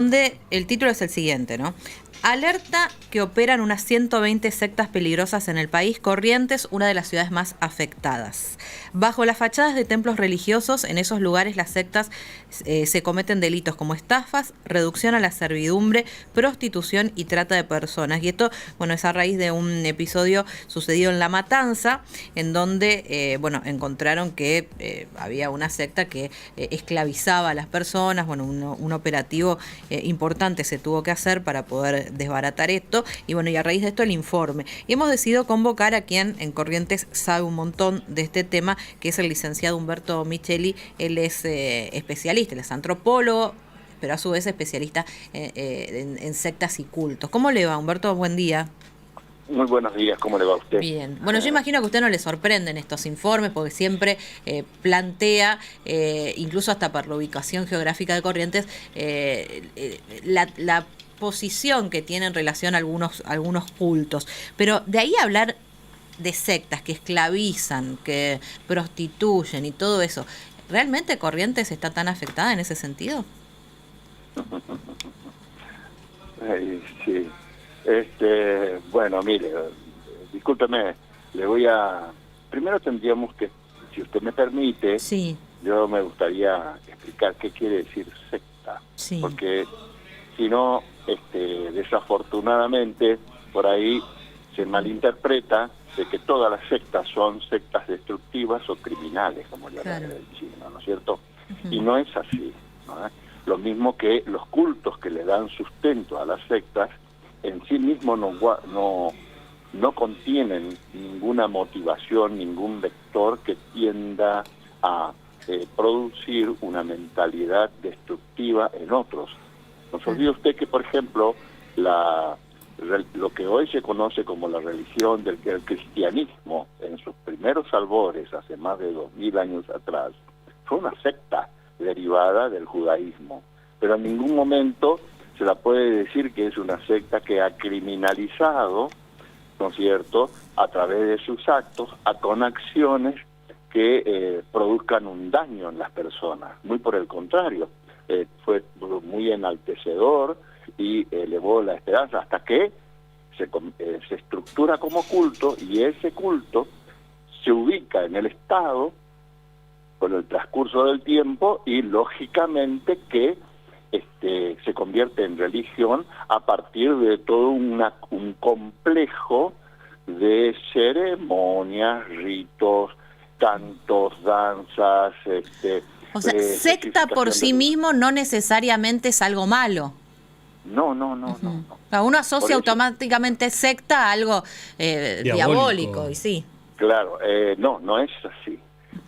donde el título es el siguiente, ¿no? Alerta que operan unas 120 sectas peligrosas en el país, Corrientes, una de las ciudades más afectadas. Bajo las fachadas de templos religiosos, en esos lugares las sectas se cometen delitos como estafas, reducción a la servidumbre, prostitución y trata de personas. Y esto, bueno, es a raíz de un episodio sucedido en La Matanza, en donde, encontraron que había una secta que esclavizaba a las personas. Bueno, un operativo importante se tuvo que hacer para poder desbaratar esto, y bueno, y a raíz de esto el informe. Y hemos decidido convocar a quien en Corrientes sabe un montón de este tema, que es el licenciado Humberto Micheli. Él es especialista, él es antropólogo, pero a su vez especialista en sectas y cultos. ¿Cómo le va, Humberto? Buen día. Muy buenos días, ¿cómo le va a usted? Bien. Bueno, yo imagino que a usted no le sorprenden estos informes, porque siempre plantea, incluso hasta por la ubicación geográfica de Corrientes, la posición que tiene en relación a algunos cultos. Pero de ahí a hablar de sectas que esclavizan, que prostituyen y todo eso, ¿realmente Corrientes está tan afectada en ese sentido? Sí. Bueno, mire, discúlpeme, le voy a... Primero tendríamos que, si usted me permite, Sí, yo me gustaría explicar qué quiere decir secta, sí. porque si no, desafortunadamente, por ahí se malinterpreta de que todas las sectas son sectas destructivas o criminales, como llama Claro. el chino, ¿no es cierto? Ujú. Y no es así, ¿no? Lo mismo que los cultos que le dan sustento a las sectas, en sí mismos no contienen ninguna motivación, ningún vector que tienda a producir una mentalidad destructiva en otros. No se Claro. olvide usted que, por ejemplo, lo que hoy se conoce como la religión del cristianismo, en sus primeros albores, hace más de 2000 años atrás, fue una secta derivada del judaísmo, pero en ningún momento se la puede decir que es una secta que ha criminalizado, ¿no es cierto?, a través de sus actos, con acciones que produzcan un daño en las personas. Muy por el contrario, fue muy enaltecedor y elevó la esperanza hasta que se estructura como culto, y ese culto se ubica en el Estado con el transcurso del tiempo, y lógicamente que se convierte en religión a partir de todo un complejo de ceremonias, ritos, cantos, danzas, O sea, secta por sacrificación de... sí mismo no necesariamente es algo malo. No. O sea, uno Por asocia eso, automáticamente secta a algo diabólico, Diabólico. y sí. claro, no es así.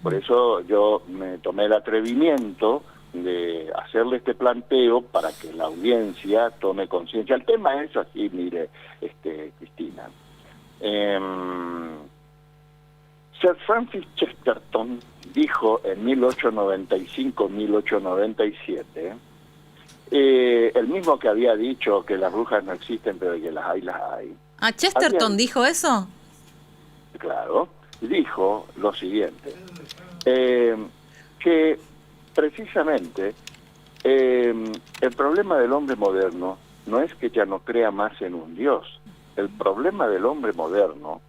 Por eso yo me tomé el atrevimiento de hacerle este planteo para que la audiencia tome conciencia. El tema es así, mire, Cristina. Sir Francis Chesterton dijo en 1895-1897, el mismo que había dicho que las brujas no existen, pero que las hay. Ah, Había, Chesterton dijo eso. claro, dijo lo siguiente, que precisamente el problema del hombre moderno no es que ya no crea más en un Dios. El problema del hombre moderno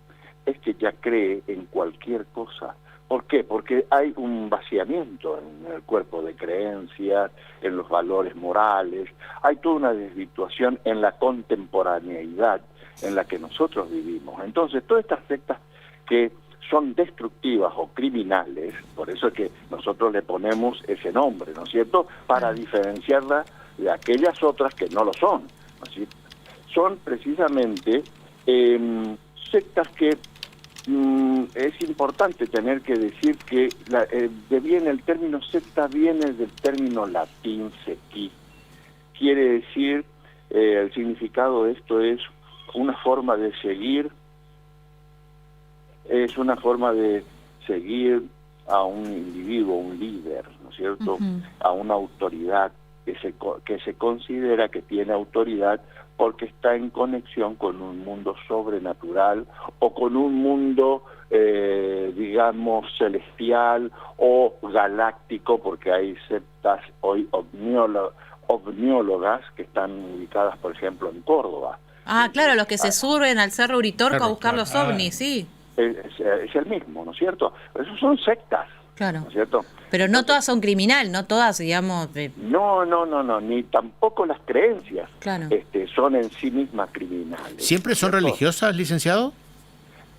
es que ya cree en cualquier cosa. ¿Por qué? Porque hay un vaciamiento en el cuerpo de creencias, en los valores morales, hay toda una desvirtuación en la contemporaneidad en la que nosotros vivimos. Entonces, todas estas sectas que son destructivas o criminales, por eso es que nosotros le ponemos ese nombre, ¿no es cierto?, para diferenciarla de aquellas otras que no lo son, ¿no es cierto? Son precisamente sectas que es importante tener que decir que el término secta viene del término latín sequi. Quiere decir, el significado de esto es una forma de seguir, a un individuo, un líder, ¿no es cierto?, a una autoridad que se considera que tiene autoridad porque está en conexión con un mundo sobrenatural o con un mundo, digamos, celestial o galáctico, porque hay sectas hoy ovniólogas que están ubicadas, por ejemplo, en Córdoba. Ah, claro, los que se suben al Cerro Uritorco Claro, a buscar claro. los ovnis, sí. Es el mismo, ¿no es cierto? Esos son sectas, Claro. ¿no es cierto? Pero no todas son criminal, no todas, digamos... No, ni tampoco las creencias Claro. son en sí mismas criminales. ¿Siempre son ¿cierto? religiosas, licenciado?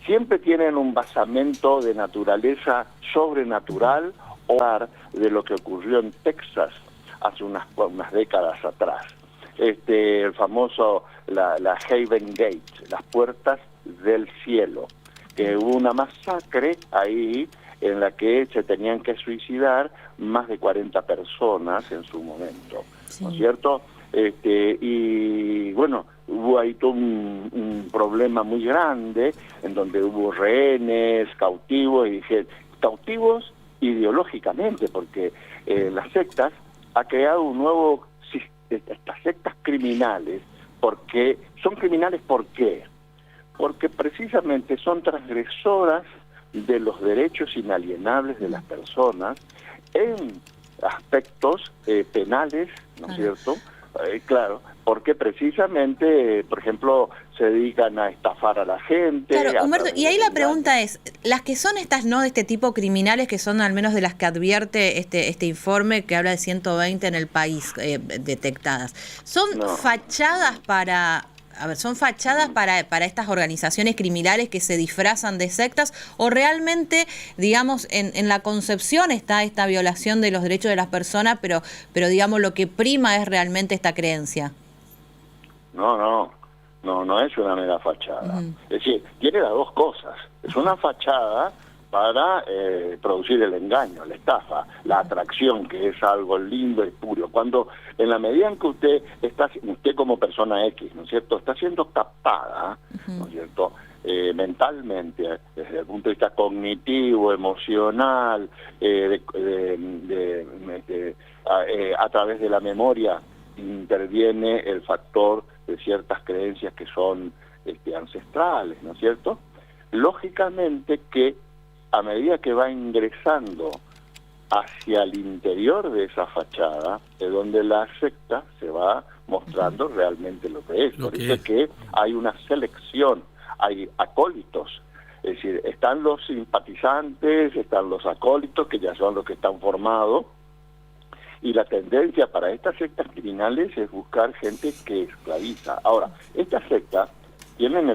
Siempre tienen un basamento de naturaleza sobrenatural o de lo que ocurrió en Texas hace unas décadas atrás. El famoso, la Heaven Gate, las puertas del cielo, que hubo una masacre ahí en la que se tenían que suicidar más de 40 personas en su momento, Sí. ¿no es cierto? Y bueno, hubo ahí todo un problema muy grande en donde hubo rehenes, cautivos, cautivos ideológicamente, porque las sectas ha creado un nuevo estas sectas criminales, porque son criminales. ¿Por qué? Porque precisamente son transgresoras de los derechos inalienables de las personas en aspectos penales, ¿no es cierto? Claro, porque precisamente, por ejemplo, se dedican a estafar a la gente. Claro, Humberto, y ahí la pregunta es, las que son estas, no de este tipo criminales, que son al menos de las que advierte este informe que habla de 120 en el país detectadas, ¿son fachadas para... A ver, ¿son fachadas para estas organizaciones criminales que se disfrazan de sectas o realmente, digamos, en la concepción está esta violación de los derechos de las personas, pero digamos, lo que prima es realmente esta creencia? No es una mera fachada. Es decir, tiene las dos cosas. Es una fachada para producir el engaño, la estafa, la atracción, que es algo lindo y puro. Cuando, en la medida en que usted como persona X, ¿no es cierto?, está siendo captada, ¿no es cierto?, mentalmente, desde el punto de vista cognitivo, emocional, a través de la memoria, interviene el factor de ciertas creencias que son ancestrales, ¿no es cierto? Lógicamente que a medida que va ingresando hacia el interior de esa fachada, es donde la secta se va mostrando realmente lo que es. Por eso es que hay una selección, hay acólitos, es decir, están los simpatizantes, están los acólitos, que ya son los que están formados, y la tendencia para estas sectas criminales es buscar gente que esclaviza. Ahora, estas sectas tienen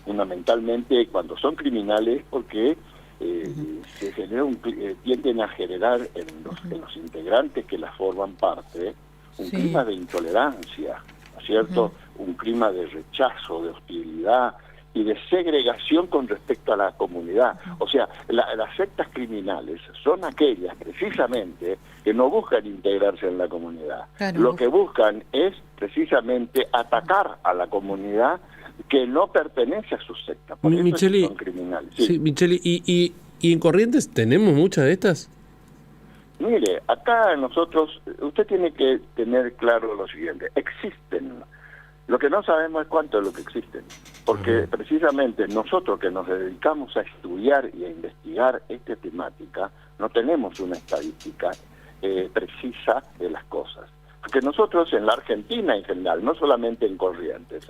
fundamentalmente, cuando son criminales, porque se genera tienden a generar en los integrantes que las forman parte un clima de intolerancia, ¿no es cierto? Un clima de rechazo, de hostilidad y de segregación con respecto a la comunidad. O sea, las sectas criminales son aquellas precisamente que no buscan integrarse en la comunidad. Claro. Lo que buscan es precisamente atacar a la comunidad que no pertenece a su secta. Por eso Micheli, son criminales. Sí, Micheli, ¿y en Corrientes tenemos muchas de estas? Mire, acá nosotros, usted tiene que tener claro lo siguiente: existen. Lo que no sabemos es cuánto es lo que existen, porque precisamente nosotros que nos dedicamos a estudiar y a investigar esta temática, no tenemos una estadística precisa de las cosas. Porque nosotros en la Argentina en general, no solamente en Corrientes,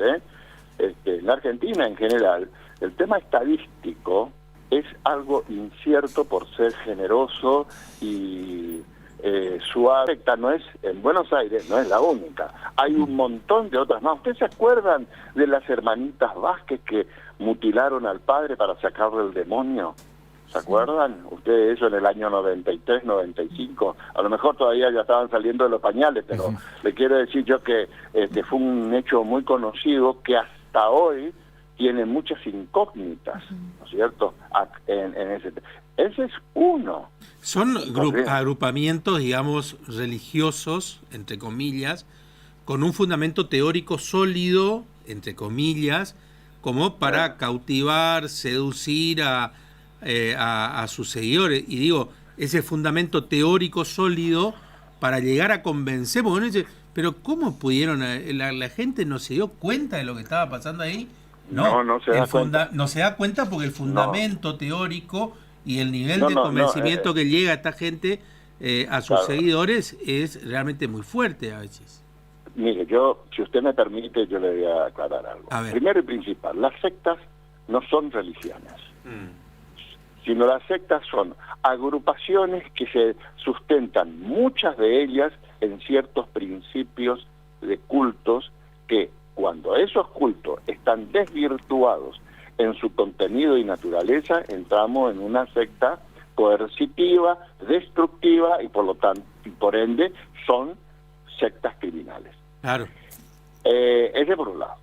en la Argentina en general, el tema estadístico es algo incierto por ser generoso y suave. No es, en Buenos Aires no es la única, hay un montón de otras más. ¿Ustedes se acuerdan de las hermanitas Vázquez que mutilaron al padre para sacarle el demonio? ¿Se acuerdan? Ustedes eso en el año 93, 95, a lo mejor todavía ya estaban saliendo de los pañales, pero le quiero decir yo que fue un hecho muy conocido que hasta hoy tiene muchas incógnitas, ¿no es cierto? Ese es uno. Son agrupamientos, digamos, religiosos, entre comillas, con un fundamento teórico sólido, entre comillas, como para cautivar, seducir a sus seguidores. Y digo, ese fundamento teórico sólido para llegar a convencer, porque uno dice, pero ¿cómo pudieron? La gente no se dio cuenta de lo que estaba pasando ahí. No se da cuenta. No se da cuenta porque el fundamento teórico y el nivel de convencimiento que llega a esta gente a sus Claro. seguidores es realmente muy fuerte a veces. Mire, yo, si usted me permite, yo le voy a aclarar algo. A ver. Primero y principal, las sectas no son religiones, sino las sectas son agrupaciones que se sustentan, muchas de ellas, en ciertos principios de cultos que, cuando esos cultos están desvirtuados en su contenido y naturaleza, entramos en una secta coercitiva, destructiva y por lo tanto, y por ende, son sectas criminales. Claro. Ese por un lado.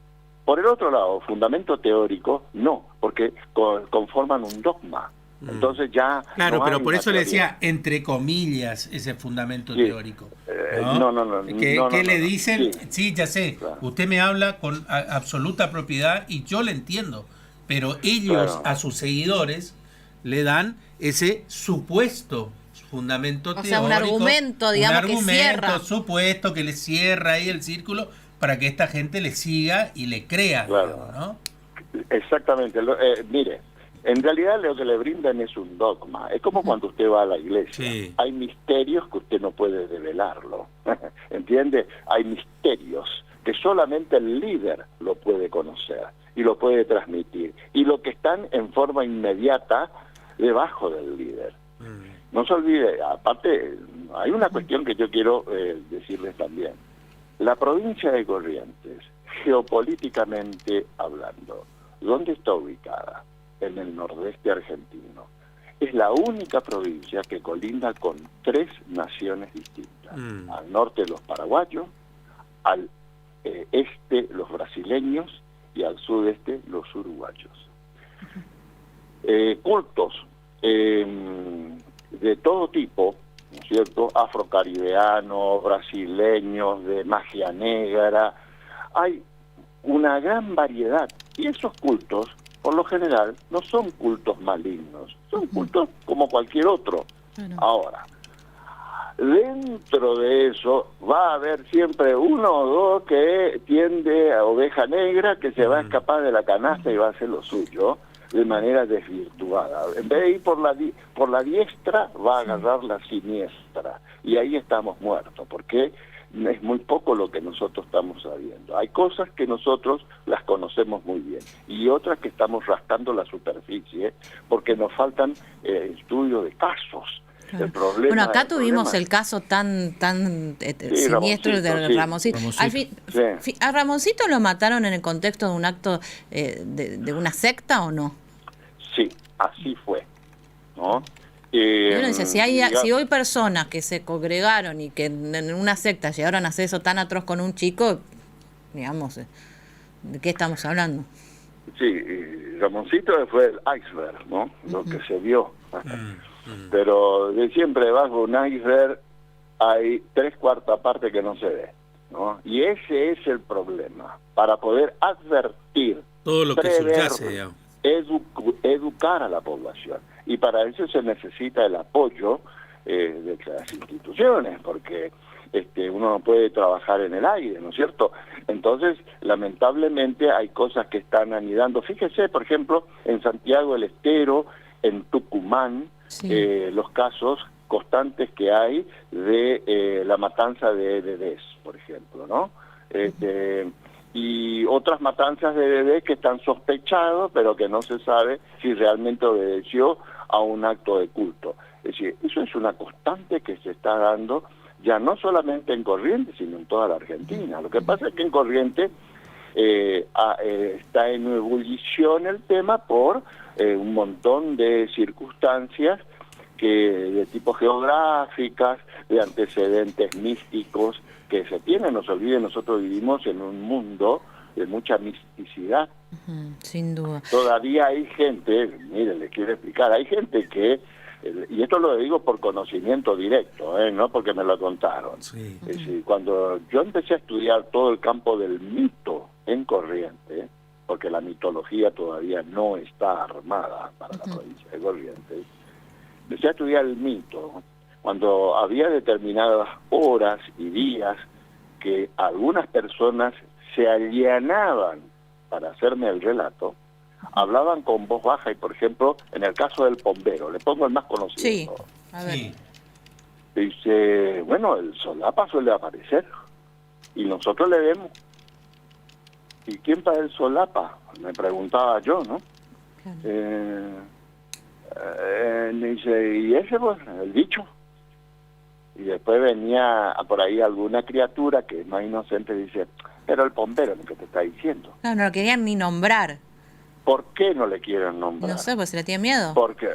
Por el otro lado, fundamento teórico, no, porque conforman un dogma. Entonces ya... Claro, no pero hay por eso una le teoría. decía, entre comillas, ese fundamento Sí. teórico. No. ¿Qué le dicen? Sí. Sí, ya sé. Claro. Usted me habla con absoluta propiedad y yo le entiendo. Pero ellos Claro. a sus seguidores le dan ese supuesto fundamento teórico. O sea, un argumento, digamos, que cierra. Supuesto que le cierra ahí el círculo para que esta gente le siga y le crea. Claro. Digamos, ¿no? Exactamente. Mire, en realidad lo que le brindan es un dogma. Es como cuando usted va a la iglesia. Sí. Hay misterios que usted no puede develarlo. ¿Entiende? Hay misterios que solamente el líder lo puede conocer y lo puede transmitir. Y lo que están en forma inmediata debajo del líder. No se olvide, aparte, hay una cuestión que yo quiero decirles también. La provincia de Corrientes, geopolíticamente hablando, ¿dónde está ubicada? En el nordeste argentino. Es la única provincia que colinda con 3 naciones distintas. Al norte los paraguayos, al este los brasileños y al sudeste los uruguayos. Cultos de todo tipo, ¿no es cierto? Afrocaribeanos, brasileños, de magia negra. Hay una gran variedad. Y esos cultos, por lo general, no son cultos malignos. Son cultos como cualquier otro. Ahora, dentro de eso va a haber siempre uno o dos que tiende a oveja negra, que se va a escapar de la canasta y va a hacer lo suyo de manera desvirtuada. En vez de ir por la diestra, va a agarrar la siniestra. Y ahí estamos muertos, porque es muy poco lo que nosotros estamos sabiendo. Hay cosas que nosotros las conocemos muy bien y otras que estamos rascando la superficie porque nos faltan estudios de casos. El problema, bueno, acá tuvimos el caso tan siniestro de Ramoncito. ¿A Ramoncito lo mataron en el contexto de un acto de una secta o no? Sí, así fue, ¿no? Uno dice, si hay personas que se congregaron y que en una secta llegaron a hacer eso tan atroz con un chico, digamos, ¿de qué estamos hablando? Sí, Ramoncito fue el iceberg, ¿no? Lo que se vio. Pero de siempre debajo de un iceberg hay 3/4 parte que no se ve, ¿no? Y ese es el problema. Para poder advertir, todo lo que prever, subyace, educar a la población. Y para eso se necesita el apoyo de las instituciones, porque uno no puede trabajar en el aire, ¿no es cierto? Entonces, lamentablemente hay cosas que están anidando. Fíjese, por ejemplo, en Santiago del Estero, en Tucumán, los casos constantes que hay de la matanza de bebés, por ejemplo, ¿no? Y otras matanzas de bebés que están sospechados, pero que no se sabe si realmente obedeció a un acto de culto. Es decir, eso es una constante que se está dando ya no solamente en Corrientes, sino en toda la Argentina. Lo que pasa es que en Corrientes está en ebullición el tema por un montón de circunstancias de tipo geográficas, de antecedentes místicos que se tienen. No se olviden, nosotros vivimos en un mundo de mucha misticidad. Sin duda. Todavía hay gente, mire, les quiero explicar, hay gente que, y esto lo digo por conocimiento directo, no porque me lo contaron. Sí. Es decir, cuando yo empecé a estudiar todo el campo del mito en Corrientes, porque la mitología todavía no está armada para la provincia de Corrientes, empecé a estudiar el mito, cuando había determinadas horas y días que algunas personas se allanaban para hacerme el relato, hablaban con voz baja y, por ejemplo, en el caso del bombero, le pongo el más conocido. Sí, a ver. Sí. Dice, bueno, el solapa suele aparecer y nosotros le vemos. ¿Y quién paga el solapa? Me preguntaba yo, ¿no? Claro. Dice, y ese pues, el bicho. Y después venía por ahí alguna criatura que es más inocente y dice, pero el bombero es lo que te está diciendo. No, no lo querían ni nombrar. ¿Por qué no le quieren nombrar? No sé, pues se le tiene miedo. Porque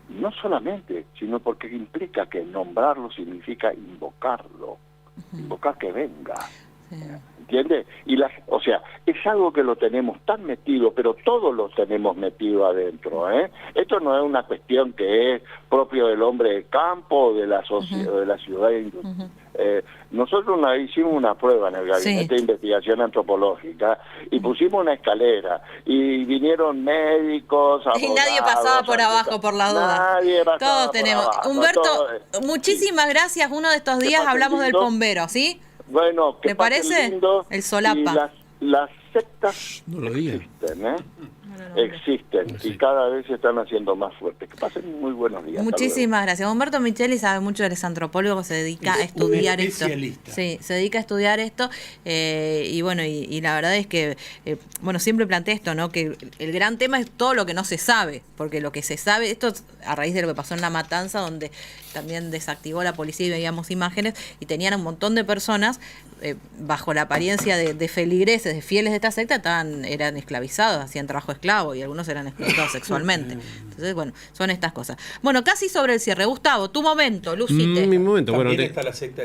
no solamente, sino porque implica que nombrarlo significa invocarlo, invocar que venga. Sí. ¿Entiendes? O sea, es algo que lo tenemos tan metido, pero todos lo tenemos metido adentro, ¿eh? Esto no es una cuestión que es propio del hombre de campo o de la sociedad, de la ciudad. Nosotros hicimos una prueba en el Gabinete de Investigación Antropológica y pusimos una escalera y vinieron médicos, abogados, y nadie pasaba por abajo por las dudas. Nadie pasaba Todos por tenemos. abajo. Humberto, muchísimas gracias. Uno de estos días hablamos del bombero, ¿sí? Bueno, que ¿te parece? Lindo, el solapa. Las sectas no lo digan. Existen, ¿eh? Existen y cada vez se están haciendo más fuertes. Que pasen muy buenos días. Muchísimas gracias. Humberto Micheli sabe mucho, él es antropólogo, se dedica a estudiar esto. Sí, se dedica a estudiar esto y bueno, y la verdad es que, bueno, siempre planteé esto, ¿no? Que el gran tema es todo lo que no se sabe, porque lo que se sabe, esto es a raíz de lo que pasó en La Matanza, donde también desactivó la policía y veíamos imágenes y tenían un montón de personas bajo la apariencia de feligreses, de fieles de esta secta, eran esclavizados, hacían trabajo esclavo y algunos eran explotados sexualmente. Entonces, bueno, son estas cosas. Bueno, casi sobre el cierre. Gustavo, tu momento, lucite. Mi momento. También Bueno, está la secta